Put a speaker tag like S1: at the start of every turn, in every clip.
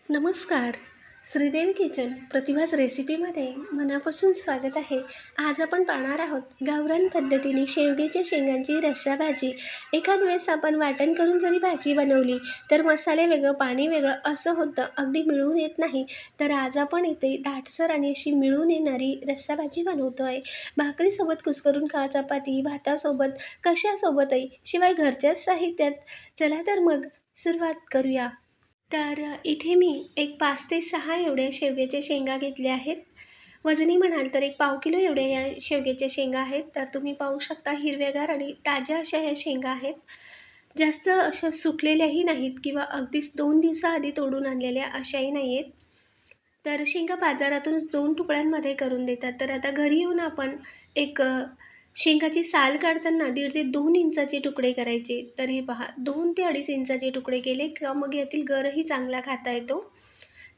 S1: नमस्कार. श्रीदेवी किचन प्रतिभास रेसिपीमध्ये मनापासून स्वागत आहे. आज आपण पाहणार आहोत गावरान पद्धतीने शेवग्याच्या शेंगांची रस्सा भाजी. एखाद वेळेस आपण वाटण करून जरी भाजी बनवली तर मसाले वेगळं, पाणी वेगळं असं होतं, अगदी मिळून येत नाही. तर आज आपण इथे दाटसर आणि अशी मिळून येणारी रस्सा भाजी बनवतो आहे. भाकरीसोबत कुस्करून खा, चपाती, भातासोबत, कशासोबतही, शिवाय घरच्याच साहित्यात. चला तर मग सुरुवात करूया. इथे मी एक 5 ते 6 एवढ्या शेवग्याच्या शेंगा घेतल्या आहेत. वजनी म्हणाल तर एक पाव किलो एवढ्या या शेवग्याच्या शेंगा आहेत. तर तुम्ही पाहू शकता हिरव्यागार आणि ताज्या अशा ह्या शेंगा आहेत. जास्त अशा सुकलेल्याही नाहीत किंवा अगदीच 2 दिवसाआधी तोडून आणलेल्या अशाही नाही आहेत. तर शेंगा बाजारातूनच 2 तुकड्यांमध्ये करून देतात. तर आता घरी येऊन आपण एक शेंगाची साल काढताना 1.5 ते 2 इंचाचे तुकडे करायचे. तर हे पहा 2 ते 2.5 इंचाचे तुकडे केले का मग यातील गरही चांगला खाता येतो.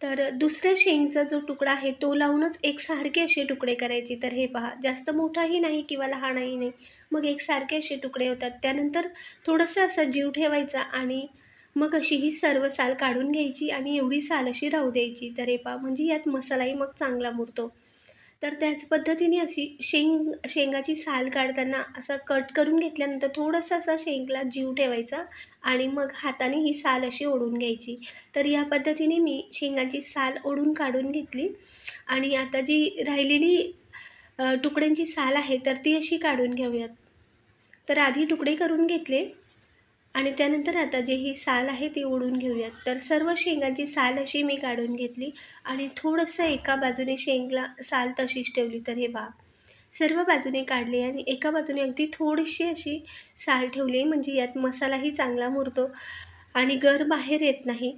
S1: तर दुसऱ्या शेंगचा जो तुकडा आहे तो लावूनच एकसारखे असे तुकडे करायचे. तर हे पहा जास्त मोठाही नाही किंवा लहानही नाही. मग एकसारखे असे तुकडे होतात. त्यानंतर थोडंसं असा जीव ठेवायचा आणि मग अशी ही सर्व साल काढून घ्यायची आणि एवढी साल अशी राहू द्यायची. तर हे पहा म्हणजे यात मसालाही मग चांगला मुरतो. तर त्याच पद्धतीने अशी शेंगाची साल काढताना असा कट करून घेतल्यानंतर थोडासा असा शेंगला जीव ठेवायचा आणि मग हाताने ही साल अशी ओढून घ्यायची. तर या पद्धतीने मी शेंगाची साल ओढून काढून घेतली आणि आता जी राहिलेली तुकड्यांची साल आहे तर ती अशी काढून घेऊयात. तर आधी तुकडे करून घेतले आणि त्यानंतर आता जे ही साल आहे ती ओढून घेऊयात. तर सर्व शेंगाची साल अशी मी काढून घेतली आणि थोडंसं एका बाजूने शेंगला साल तशीच ठेवली. तर हे पहा सर्व बाजूने काढली आणि एका बाजूने अगदी थोडीशी अशी साल ठेवली म्हणजे यात मसालाही चांगला मुरतो आणि गर बाहेर येत नाही.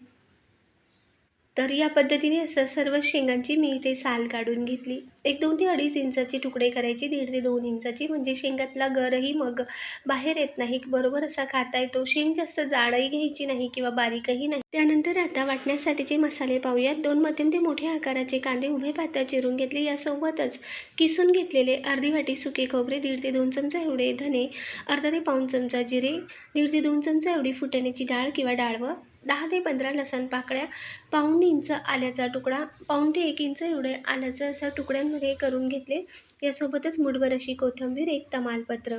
S1: तर या पद्धतीने असं सर्व शेंगांची मी इथे साल काढून घेतली. 1, 2 ते 2.5 इंचाचे तुकडे करायचे, 1.5 ते 2 इंचाची म्हणजे शेंगातला गरही मग बाहेर येत नाही. बरोबर असा खाता येतो. शेंग जास्त जाडही घ्यायची नाही किंवा बारीकही नाही. त्यानंतर आता वाटण्यासाठीचे मसाले पाहूयात. 2 मध्यम ते मोठ्या आकाराचे कांदे उभे पातळ चिरून घेतले. यासोबतच किसून घेतलेले अर्धी वाटी सुके खोबरे, 1.5 ते 2 चमचा एवढे धने, अर्धा ते पाऊण चमचा जिरे, 1.5 ते 2 चमचा एवढी फुटाण्याची डाळ किंवा डाळवं, 10 ते 15 लसण पाकळ्या, पाऊण इंच आल्याचा तुकडा, पाऊण ते 1 इंच एवढे आल्याचं असं तुकड्यांमध्ये करून घेतले. यासोबतच मुठभर अशी कोथिंबीर, 1 तमालपत्र.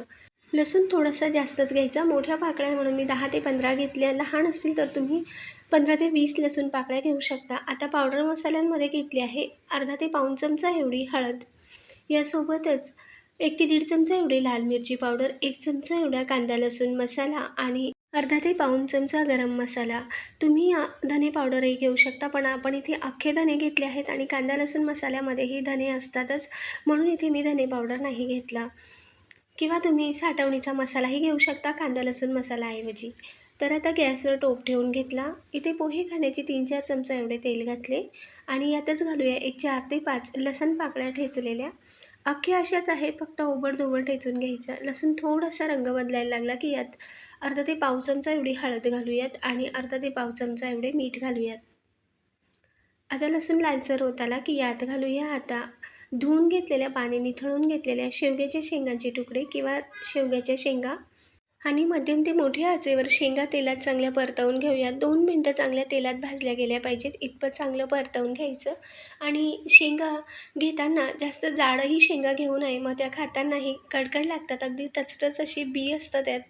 S1: लसूण थोडासा जास्तच घ्यायचा. मोठ्या पाकळ्या म्हणून मी 10 ते 15 घेतल्या. लहान असतील तर तुम्ही 15 ते 20 लसूण पाकळ्या घेऊ शकता. आता पावडर मसाल्यांमध्ये घेतली आहे अर्धा ते पाऊण चमचा एवढी हळद. यासोबतच 1 ते 1.5 चमचा एवढी लाल मिरची पावडर, 1 चमचा एवढा कांदा लसूण मसाला आणि अर्धा ते पाऊण चमचा गरम मसाला. तुम्ही धने पावडरही घेऊ शकता, पण आपण इथे अख्खे धने घेतले आहेत आणि कांदा लसूण मसाल्यामध्येही धने असतातच, म्हणून इथे मी धने पावडर नाही घेतला. किंवा तुम्ही साठवणीचा मसालाही घेऊ शकता कांदा लसूण मसाल्याऐवजी. तर आता गॅसवर टोप ठेवून घेतला. इथे पोहे खाण्याचे 3-4 चमचा एवढे तेल घातले आणि यातच घालूया एक 4 ते 5 लसण पाकळ्या ठेचलेल्या. अख्ख्या अशाच आहेत, फक्त ओबड-धोबड ठेचून घ्यायचं. लसूण थोडासा रंग बदलायला लागला की यात अर्धा ते पाव चमचा एवढी हळद घालूयात आणि अर्धा ते पाव चमचा एवढे मीठ घालूयात. आता लसूण लालसर होत आला की यात घालूया आता धुवून घेतलेल्या पाणी निथळून घेतलेल्या शेवग्याच्या शेंगांचे तुकडे किंवा शेवग्याच्या शेंगा आणि मध्यम ते मोठ्या आचेवर शेंगा तेलात चांगल्या परतवून घेऊयात. 2 मिनटं चांगल्या तेलात भाजल्या गेल्या पाहिजेत इतपत चांगलं परतवून घ्यायचं. आणि शेंगा घेताना जास्त जाडही शेंगा घेऊ नये, मग त्या खातानाही कडकड लागतात. अगदी टचटच अशी बी असतं त्यात,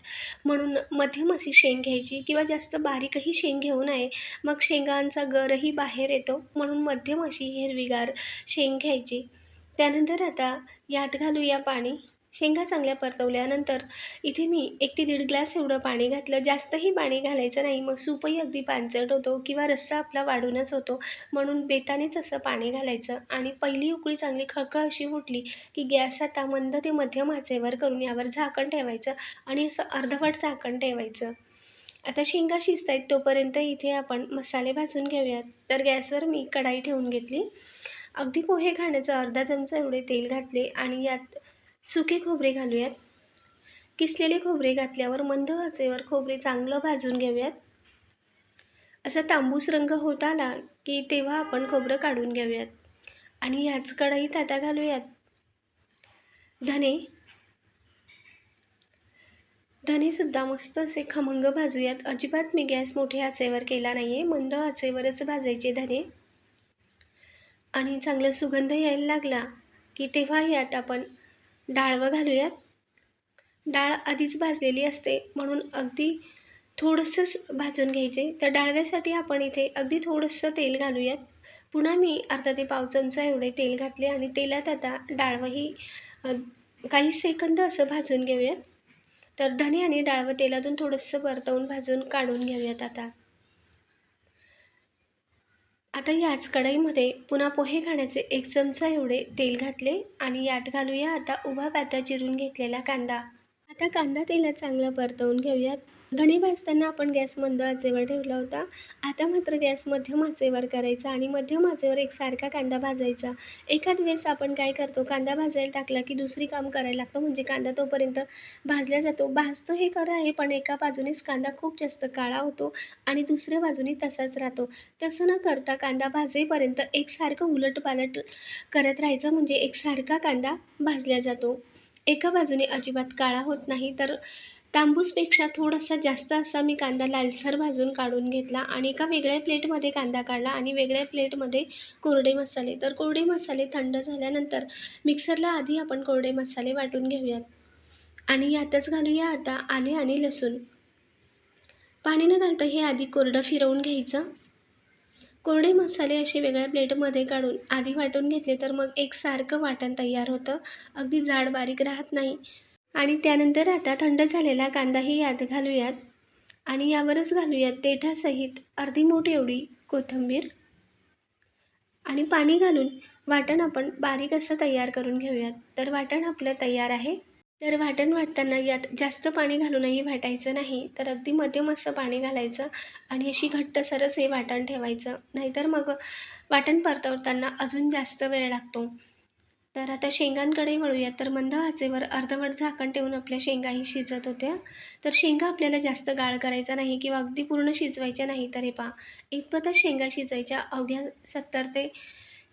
S1: म्हणून मध्यम अशी शेंग घ्यायची किंवा जास्त बारीकही शेंग घेऊ नये, मग शेंगांचा गरही बाहेर येतो. म्हणून मध्यम अशी हिरवीगार शेंग घ्यायची. त्यानंतर आता यात घालूया पाणी. शेंगा चांगल्या परतवल्यानंतर इथे मी 1 ते 1.5 ग्लास एवढं पाणी घातलं. जास्तही पाणी घालायचं नाही, मग सूपही अगदी पांचट होतो किंवा रस्सा आपला वाढूनच होतो. म्हणून बेतानेच असं पाणी घालायचं आणि पहिली उकळी चांगली खळखळ अशी फुटली की गॅस आता मंद ते मध्यम आचेवर करून यावर झाकण ठेवायचं आणि असं अर्धवट झाकण ठेवायचं. आता शेंगा शिजतायत तोपर्यंत इथे आपण मसाले भाजून घेऊयात. तर गॅसवर मी कढाई ठेवून घेतली. अगदी पोहे खाण्याचं अर्धा चमचा एवढे तेल घातले आणि यात सुके खोबरे घालूयात. किसलेले खोबरे घातल्यावर मंद आचेवर खोबरे चांगलं भाजून घेऊयात. असा तांबूस रंग होत आला की तेव्हा आपण खोबरं काढून घेऊयात आणि ह्याच कढईत आता घालूयात धने, धनेसुद्धा मस्त असे खमंग भाजूयात. अजिबात मी गॅस मोठ्या आचेवर केला नाही आहे, मंद आचेवरच भाजायचे धने. आणि चांगला सुगंध यायला लागला की तेव्हा यात आपण डाळवं घालूयात. डाळ आधीच भाजलेली असते म्हणून अगदी थोडंसंच भाजून घ्यायचे. तर डाळव्यासाठी आपण इथे अगदी थोडंसं तेल घालूयात. पुन्हा मी अर्धा ते पाव चमचा एवढे तेल घातले आणि तेलात आता डाळवंही काही सेकंद असं भाजून घेऊयात. तर धने आणि डाळवं तेलातून थोडंसं परतवून भाजून काढून घेऊयात. आता याच कढईमध्ये पुन्हा पोहे खाण्याचे 1 चमचा एवढे तेल घातले आणि यात घालूया आता उभा पाता चिरून घेतलेला कांदा. आता कांदा तेलात चांगला परतवून घेऊयात. धने भाजताना आपण गॅस मंद आचेवर ठेवला होता. आता मात्र गॅस मध्यम आचेवर करायचा आणि मध्यम आचेवर एकसारखा कांदा भाजायचा. एखाद वेळेस आपण काय करतो, कांदा भाजायला टाकला की दुसरी काम करायला लागतो, म्हणजे कांदा तोपर्यंत भाजला जातो. भाजतो हे खरं आहे, पण एका बाजूनेच कांदा खूप जास्त काळा होतो आणि दुसऱ्या बाजूने तसाच राहतो. तसं न करता कांदा भाजेपर्यंत एकसारखं उलटपालट करत राहायचं, म्हणजे एकसारखा कांदा भाजला जातो. एका बाजूने अजिबात काळा होत नाही. तर तांबूसपेक्षा थोडासा जास्त असा मी कांदा लालसर भाजून काढून घेतला आणि एका वेगळ्या प्लेटमध्ये कांदा काढला आणि वेगळ्या प्लेटमध्ये कोरडे मसाले. तर कोरडे मसाले थंड झाल्यानंतर मिक्सरला आधी आपण कोरडे मसाले वाटून घेऊयात आणि यातच घालूया आता आले आणि लसूण. पाणी न घालता हे आधी कोरडं फिरवून घ्यायचं. कोरडे मसाले असे वेगळ्या प्लेटमध्ये काढून आधी वाटून घेतले तर मग एकसारखं वाटण तयार होतं, अगदी जाड बारीक राहत नाही. आणि त्यानंतर आता थंड झालेला कांदाही यात घालूयात आणि यावरच घालूयात देठासहित अर्धी मूठ एवढी कोथिंबीर आणि पाणी घालून वाटण आपण बारीक असं तयार करून घेऊयात. तर वाटण आपलं तयार आहे. तर वाटण वाटताना यात जास्त पाणी घालूनही वाटायचं नाही, तर अगदी मध्यम असं पाणी घालायचं आणि अशी घट्टसरच हे वाटण ठेवायचं, नाहीतर मग वाटण परतवताना अजून जास्त वेळ लागतो. तर आता शेंगांकडे वळूया. तर मंद आचेवर अर्धवट झाकण ठेवून आपल्या शेंगाही शिजत होत्या. तर शेंगा आपल्याला जास्त गाळ करायचा नाही किंवा अगदी पूर्ण शिजवायच्या नाही. तर हे पहा, इतपतच शेंगा शिजायच्या. अवघ्या 70 ते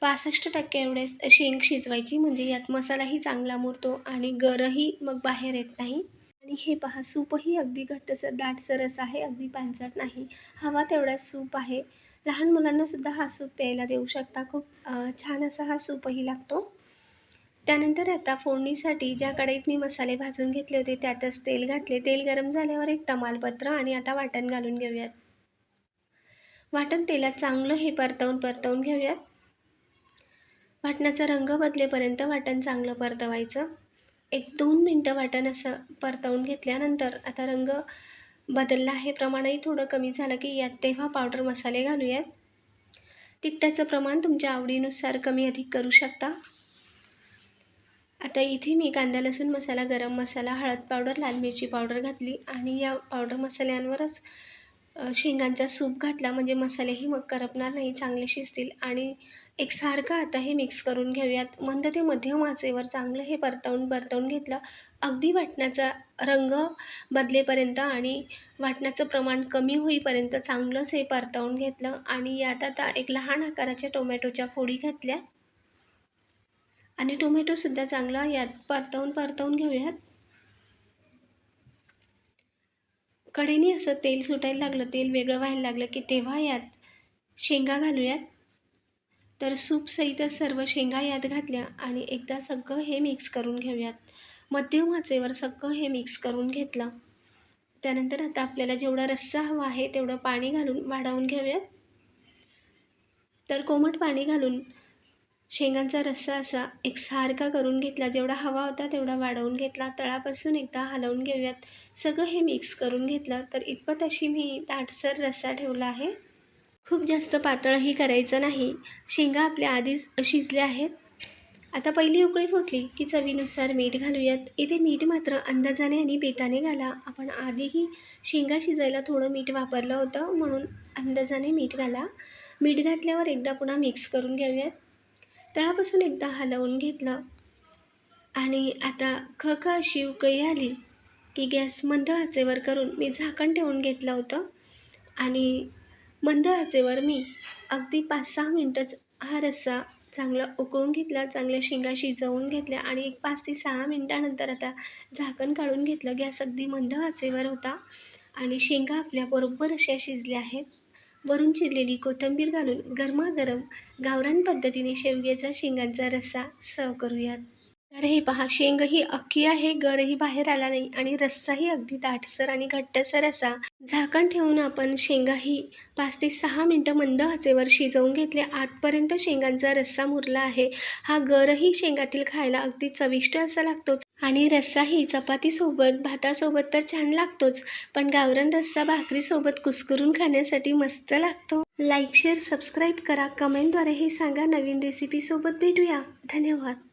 S1: 65% एवढेच शेंग शिजवायची, म्हणजे यात मसालाही चांगला मुरतो आणि गरही मग बाहेर येत नाही. आणि हे पहा, सूपही अगदी घट्टसर दाटसर असं आहे, अगदी पांचट नाही. हवा तेवढा सूप आहे. लहान मुलांनासुद्धा हा सूप प्यायला देऊ शकता. खूप छान असा हा सूपही लागतो. त्यानंतर आता फोडणीसाठी ज्या कढईत मी मसाले भाजून घेतले होते त्यातच तेल घातले. तेल गरम झाल्यावर एक तमालपत्र आणि आता वाटण घालून घेऊयात. वाटण तेलात चांगलं हे परतवून घेऊयात. वाटणाचा रंग बदलेपर्यंत वाटण चांगलं परतवायचं. 1-2 मिनटं वाटण असं परतवून घेतल्यानंतर आता रंग बदलला आहे, प्रमाणही थोडं कमी झालं की यात तेव्हा पावडर मसाले घालूयात. तिखटाचं प्रमाण तुमच्या आवडीनुसार कमी अधिक करू शकता. आता इथे मी कांदा लसूण मसाला, गरम मसाला, हळद पावडर, लाल मिरची पावडर घातली आणि या पावडर मसाल्यांवरच शेंगांचा सूप घातला, म्हणजे मसालेही मग करपणार नाही, चांगले शिजतील. आणि एकसारखं आता हे मिक्स करून घेऊयात. मंद ते मध्यम आचेवर चांगलं हे परतवून घेतलं. अगदी वाटणाचा रंग बदलेपर्यंत आणि वाटणाचं प्रमाण कमी होईपर्यंत चांगलंच हे परतवून घेतलं आणि यात आता एक लहान आकाराच्या टोमॅटोच्या फोडी घातल्या आणि टोमॅटोसुद्धा चांगला यात परतवून घेऊयात. कढईने असं तेल सुटायला लागलं, तेल वेगळं व्हायला लागलं की तेव्हा यात शेंगा घालूयात. तर सूपसहितच सर्व शेंगा यात घातल्या आणि एकदा सगळं हे मिक्स करून घेऊयात. मध्यम आचेवर सगळं हे मिक्स करून घेतलं. त्यानंतर आता आपल्याला जेवढा रस्सा हवा आहे तेवढं पाणी घालून वाढवून घेऊयात. तर कोमट पाणी घालून शेंगांचा रस्सा असा एकसारखा करून घेतला. जेवढा हवा होता तेवढा वाढवून घेतला. तळापासून एकदा हलवून घेऊयात. सगळं हे मिक्स करून घेतलं. तर इतपत अशी मी दाटसर रस्सा ठेवला आहे. खूप जास्त पातळही करायचं नाही. शेंगा आपल्या आधीच शिजल्या आहेत. आता पहिली उकळी फुटली की चवीनुसार मीठ घालूयात. इथे मीठ मात्र अंदाजाने आणि बेताने घाला. आपण आधीही शेंगा शिजायला थोडं मीठ वापरलं होतं, म्हणून अंदाजाने मीठ घाला. मीठ घातल्यावर एकदा पुन्हा मिक्स करून घेऊयात. तळापासून एकदा हलवून घेतलं आणि आता खळखळ अशी उकळी आली की गॅस मंद आचेवर करून मी झाकण ठेवून घेतलं होतं आणि मंद आचेवर मी अगदी 5-6 मिनटंच हा रस्सा चांगलं उकळून घेतलं, चांगल्या शेंगा शिजवून घेतल्या आणि एक 5 ते 6 मिनिटानंतर आता झाकण काढून घेतलं. गॅस अगदी मंद आचेवर होता आणि शेंगा आपल्या बरोबर अशा शिजल्या आहेत. वरून चिरलेली कोथिंबीर घालून गरमागरम गावरान पद्धतीने शेवग्याचा शेंगांचा रस्सा सर्व्ह करूयात. तर हे पहा, शेंग ही अख्खी आहे, गरही बाहेर आला नाही आणि रस्साही अगदी दाटसर आणि घट्टसर असा. झाकण ठेवून आपण शेंगा ही 5 ते 6 मिनिटं मंद आचेवर शिजवून घेतले. आतपर्यंत शेंगांचा रस्सा मुरला आहे. हा गरही शेंगातील खायला अगदी चविष्ट असा लागतोच आणि रस्साही चपातीसोबत, भातासोबत तर छान लागतोच, पण गावरान रस्सा भाकरीसोबत कुस्करून खाण्यासाठी मस्त लागतो. लाईक, शेअर, सबस्क्राईब करा. कमेंटद्वारेही सांगा. नवीन रेसिपीसोबत भेटूया. धन्यवाद.